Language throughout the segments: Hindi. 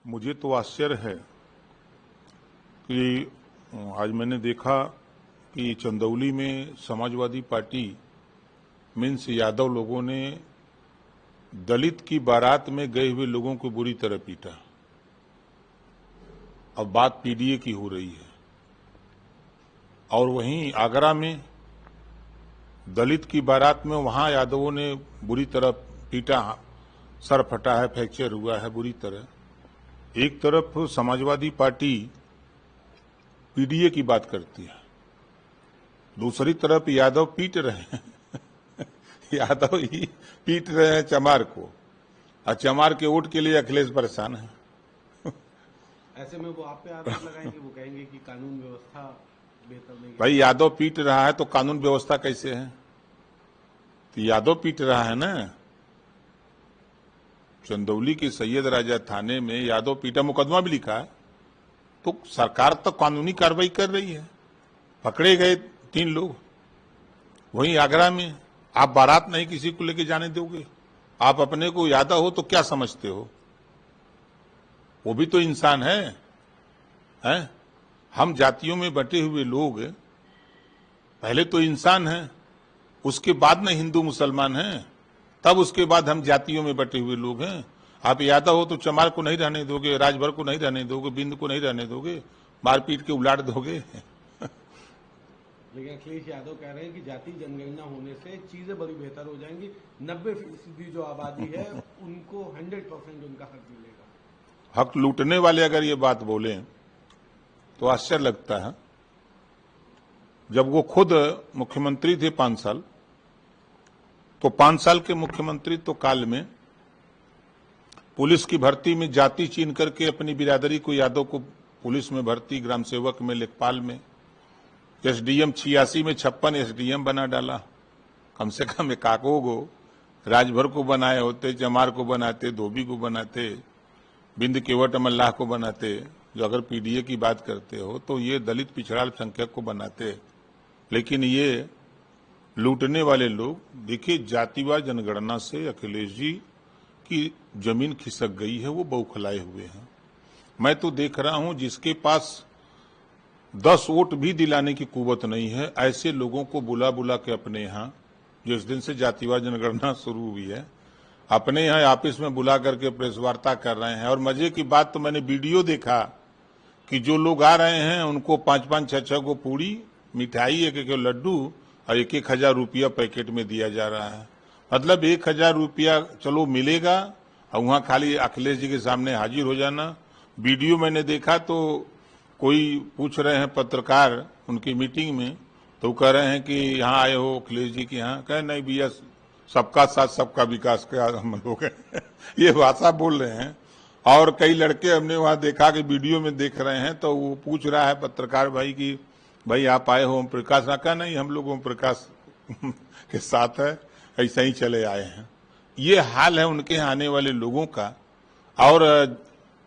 मुझे तो आश्चर्य है कि आज मैंने देखा कि चंदौली में समाजवादी पार्टी मीन्स यादव लोगों ने दलित की बारात में गए हुए लोगों को बुरी तरह पीटा। अब बात पीडीए की हो रही है। और वहीं आगरा में दलित की बारात में वहां यादवों ने बुरी तरह पीटा, सर फटा है, फ्रैक्चर हुआ है बुरी तरह। एक तरफ समाजवादी पार्टी पीडीए की बात करती है, दूसरी तरफ यादव पीट रहे हैं यादव ही पीट रहे हैं चमार को, और चमार के वोट के लिए अखिलेश परेशान है ऐसे में वो आप पे आरोप लगाएंगे, वो कहेंगे कि कानून व्यवस्था बेहतर नहीं है। भाई यादव पीट रहा है तो कानून व्यवस्था कैसे है? तो यादव पीट रहा है ना। चंदौली के सैयद राजा थाने में यादव पीटा, मुकदमा भी लिखा है। तो सरकार तो कानूनी कार्रवाई कर रही है, पकड़े गए 3 लोग। वहीं आगरा में आप बारात नहीं किसी को लेके जाने दोगे? आप अपने को यादव हो तो क्या समझते हो? वो भी तो इंसान है, हैं? हम जातियों में बटे हुए लोग पहले तो इंसान हैं, उसके बाद में हिंदू मुसलमान हैं, तब उसके बाद हम जातियों में बटे हुए लोग हैं। आप यादव हो तो चमार को नहीं रहने दोगे, राजभर को नहीं रहने दोगे, बिंद को नहीं रहने दोगे, मारपीट के उलाट दोगे। लेकिन अखिलेश यादव कह रहे हैं कि जाति जनगणना होने से चीजें बड़ी बेहतर हो जाएंगी। 90% जो आबादी है उनको 100% उनका हक मिलेगा। हक लूटने वाले अगर ये बात बोले तो आश्चर्य लगता है। जब वो खुद मुख्यमंत्री थे 5 साल, तो 5 साल के मुख्यमंत्री तो काल में पुलिस की भर्ती में जाति चीन करके अपनी बिरादरी को, यादव को पुलिस में भर्ती, ग्राम सेवक में, लेखपाल में, एसडीएम 86 में 56 एसडीएम बना डाला। कम से कम एकाको को राजभर को बनाए होते, चमार को बनाते, धोबी को बनाते, बिंद केवट मल्लाह को बनाते। जो अगर पीडीए की बात करते हो तो ये दलित पिछड़ा अल्पसंख्यक को बनाते। लेकिन ये लूटने वाले लोग, देखिए जातिवाद जनगणना से अखिलेश जी की जमीन खिसक गई है, वो बौखलाए हुए हैं। मैं तो देख रहा हूं जिसके पास 10 वोट भी दिलाने की कुवत नहीं है, ऐसे लोगों को बुला बुला के अपने यहाँ, जिस दिन से जातिवाद जनगणना शुरू हुई है, अपने यहाँ ऑफिस में बुला करके प्रेस वार्ता कर रहे हैं। और मजे की बात तो मैंने वीडियो देखा कि जो लोग आ रहे हैं उनको 5-5, 6-6 को पूड़ी, मिठाई, 1-1 लड्डू और 1-1 रुपया पैकेट में दिया जा रहा है। मतलब 1,000 रुपया चलो मिलेगा और वहां खाली अखिलेश जी के सामने हाजिर हो जाना। वीडियो मैंने देखा तो कोई पूछ रहे हैं पत्रकार उनकी मीटिंग में, तो कह रहे हैं कि यहाँ आए हो अखिलेश जी के यहाँ? कहे नहीं भैया, सबका साथ सबका विकास का हम लोग हैं ये भाषा बोल रहे हैं। और कई लड़के हमने वहां देखा कि वीडियो में देख रहे हैं, तो वो पूछ रहा है पत्रकार भाई कि भाई आप आए हो ओम प्रकाश? ना कहा नहीं, हम लोग ओम प्रकाश के साथ है, ऐसा ही चले आए हैं। ये हाल है उनके यहाँ आने वाले लोगों का। और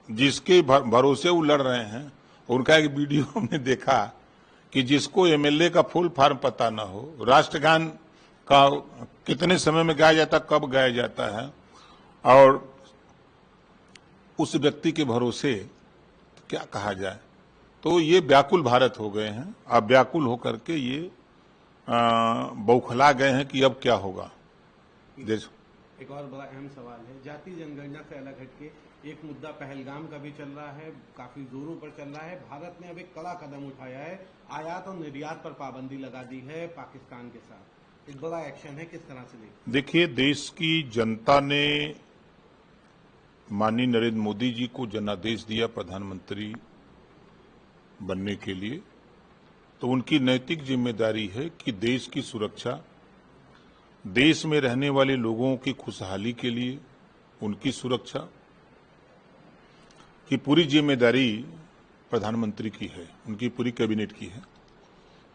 जिसके भरोसे वो लड़ रहे हैं, उनका एक वीडियो हमने देखा कि जिसको एमएलए का फुल फॉर्म पता ना हो, राष्ट्रगान का कितने समय में गाया जाता, कब गाया जाता है, और उस व्यक्ति के भरोसे क्या कहा जाए। तो ये व्याकुल भारत हो गए हैं। अब व्याकुल होकर के ये बौखला गए हैं कि अब क्या होगा। एक और बड़ा अहम सवाल है, जाति जनगणना से अलग हटके एक मुद्दा पहलगाम का भी चल रहा है, काफी जोरों पर चल रहा है। भारत ने अब एक कड़ा कदम उठाया है, आयात और निर्यात पर पाबंदी लगा दी है पाकिस्तान के साथ। एक बड़ा एक्शन है, किस तरह से देखिए, देश की जनता ने माननीय नरेंद्र मोदी जी को जनादेश दिया प्रधानमंत्री बनने के लिए, तो उनकी नैतिक जिम्मेदारी है कि देश की सुरक्षा, देश में रहने वाले लोगों की खुशहाली के लिए उनकी सुरक्षा की पूरी जिम्मेदारी प्रधानमंत्री की है, उनकी पूरी कैबिनेट की है।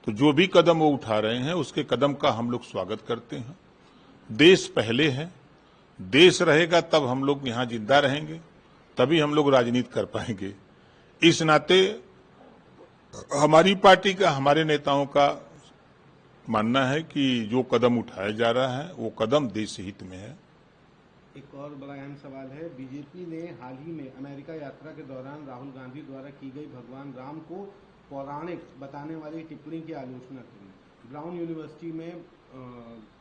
तो जो भी कदम वो उठा रहे हैं उसके कदम का हम लोग स्वागत करते हैं। देश पहले है, देश रहेगा तब हम लोग यहाँ जिंदा रहेंगे, तभी हम लोग राजनीति कर पाएंगे। इस नाते हमारी पार्टी का, हमारे नेताओं का मानना है कि जो कदम उठाया जा रहा है वो कदम देश हित में है। एक और बड़ा अहम सवाल है, बीजेपी ने हाल ही में अमेरिका यात्रा के दौरान राहुल गांधी द्वारा की गई भगवान राम को पौराणिक बताने वाली टिप्पणी की आलोचना की। ब्राउन यूनिवर्सिटी में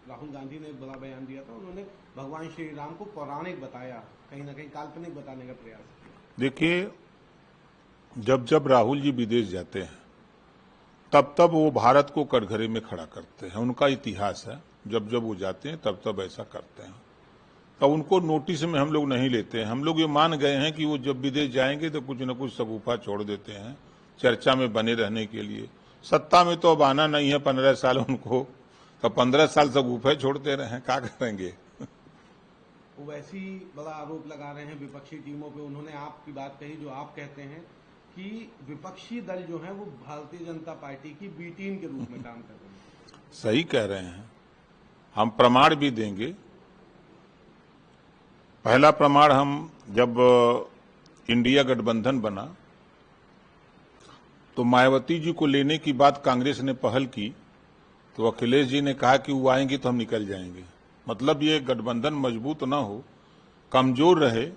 राहुल गांधी ने एक बड़ा बयान दिया था, उन्होंने भगवान श्री राम को पौराणिक बताया, कहीं ना कहीं काल्पनिक बताने का प्रयास किया। देखिए, जब जब राहुल जी विदेश जाते हैं तब तब वो भारत को कटघरे में खड़ा करते हैं, उनका इतिहास है। जब जब वो जाते हैं तब तब ऐसा करते हैं, तो उनको नोटिस में हम लोग नहीं लेते हैं। हम लोग ये मान गए हैं कि वो जब विदेश जाएंगे तो कुछ न कुछ सगुफा छोड़ देते हैं चर्चा में बने रहने के लिए। सत्ता में तो अब आना नहीं है 15 साल उनको, तो 15 साल सगुफे छोड़ते रहे, क्या करेंगे। वो वैसे ही बड़ा आरोप लगा रहे हैं विपक्षी टीमों पे। उन्होंने आपकी बात कही जो आप कहते हैं कि विपक्षी दल जो है वो भारतीय जनता पार्टी की बी टीम के रूप में काम कर रहे हैं। सही कह रहे हैं, हम प्रमाण भी देंगे। पहला प्रमाण, हम जब इंडिया गठबंधन बना तो मायावती जी को लेने की बात कांग्रेस ने पहल की, तो अखिलेश जी ने कहा कि वो आएंगे तो हम निकल जाएंगे। मतलब ये गठबंधन मजबूत ना हो, कमजोर रहे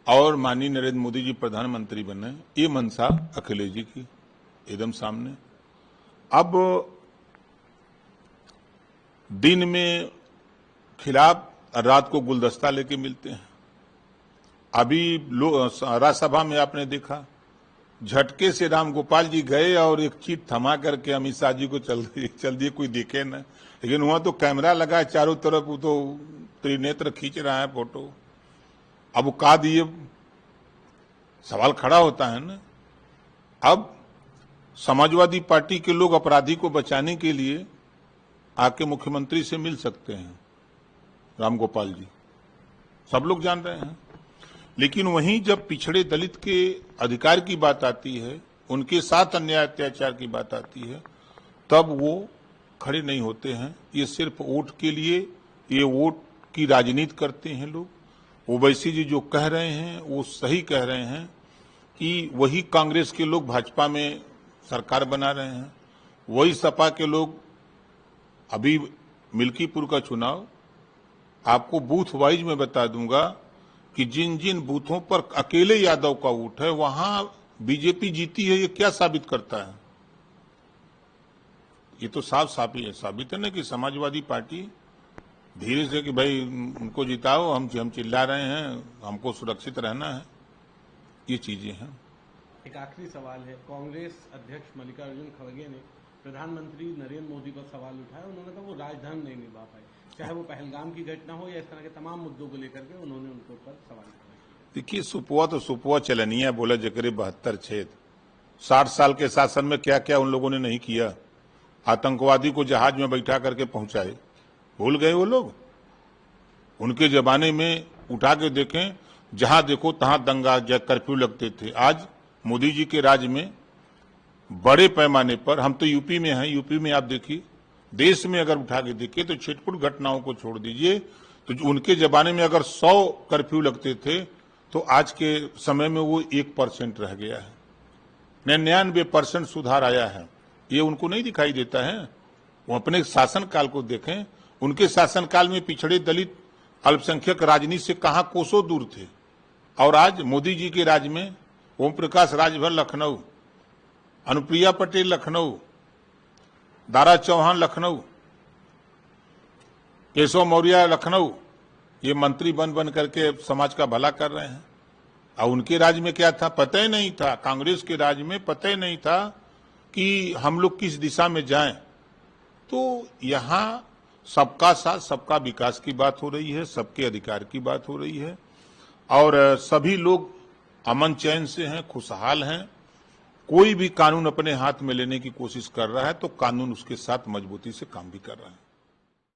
और माननीय नरेंद्र मोदी जी प्रधानमंत्री बने, ये मंशा अखिलेश जी की एकदम सामने। अब दिन में खिलाफ, रात को गुलदस्ता लेके मिलते हैं। अभी राज्यसभा में आपने देखा, झटके से राम गोपाल जी गए और एक चीट थमा करके अमित शाह जी को चल दिए, कोई देखे न। लेकिन वहां तो कैमरा लगा है चारों तरफ, वो तो त्रिनेत्र खींच रहा है फोटो। अब का दिए, सवाल खड़ा होता है ना। अब समाजवादी पार्टी के लोग अपराधी को बचाने के लिए आके मुख्यमंत्री से मिल सकते हैं, राम गोपाल जी, सब लोग जान रहे हैं। लेकिन वहीं जब पिछड़े दलित के अधिकार की बात आती है, उनके साथ अन्याय अत्याचार की बात आती है, तब वो खड़े नहीं होते हैं। ये सिर्फ वोट के लिए, ये वोट की राजनीति करते हैं लोग। ओवैसी जी जो कह रहे हैं वो सही कह रहे हैं कि वही कांग्रेस के लोग भाजपा में सरकार बना रहे हैं, वही सपा के लोग। अभी मिल्कीपुर का चुनाव आपको बूथ वाइज में बता दूंगा कि जिन जिन बूथों पर अकेले यादव का वोट है वहां बीजेपी जीती है। ये क्या साबित करता है? ये तो साबित है ना कि समाजवादी पार्टी धीरे से कि भाई उनको जिताओ, हम चिल्ला रहे हैं, हमको सुरक्षित रहना है, ये चीजें हैं। एक आखिरी सवाल है, कांग्रेस अध्यक्ष मल्लिकार्जुन खड़गे ने प्रधानमंत्री नरेंद्र मोदी पर सवाल उठाया। उन्होंने कहा वो राजधर्म नहीं निभा पाए, चाहे वो पहलगाम की घटना हो या इस तरह के तमाम मुद्दों को लेकर के उन्होंने उनके ऊपर सवाल किया। देखिए, सुपुआ तो सुपुआ चलनिया बोला जकरे 72 छेद। 60 साल के शासन में क्या क्या उन लोगों ने नहीं किया। आतंकवादी को जहाज में बैठा करके पहुंचाए, भूल गए वो लोग? उनके जमाने में उठा के देखें, जहां देखो तहां दंगा कर्फ्यू लगते थे। आज मोदी जी के राज में बड़े पैमाने पर, हम तो यूपी में हैं, यूपी में आप देखिए, देश में अगर उठा के देखिए तो छिटपुट घटनाओं को छोड़ दीजिए, तो उनके जमाने में अगर 100 कर्फ्यू लगते थे तो आज के समय में वो 1% रह गया है। 99% सुधार आया है। ये उनको नहीं दिखाई देता है। वो अपने शासनकाल को देखें, उनके शासनकाल में पिछड़े दलित अल्पसंख्यक राजनीति से कहां कोसों दूर थे, और आज मोदी जी के राज में ओम प्रकाश राजभर लखनऊ, अनुप्रिया पटेल लखनऊ, दारा चौहान लखनऊ, केशव मौर्य लखनऊ, ये मंत्री बन करके समाज का भला कर रहे हैं। और उनके राज में क्या था? पता ही नहीं था। कांग्रेस के राज में पता ही नहीं था कि हम लोग किस दिशा में जाएं। तो यहां सबका साथ सबका विकास की बात हो रही है, सबके अधिकार की बात हो रही है, और सभी लोग अमन चैन से हैं, खुशहाल हैं। कोई भी कानून अपने हाथ में लेने की कोशिश कर रहा है तो कानून उसके साथ मजबूती से काम भी कर रहा है।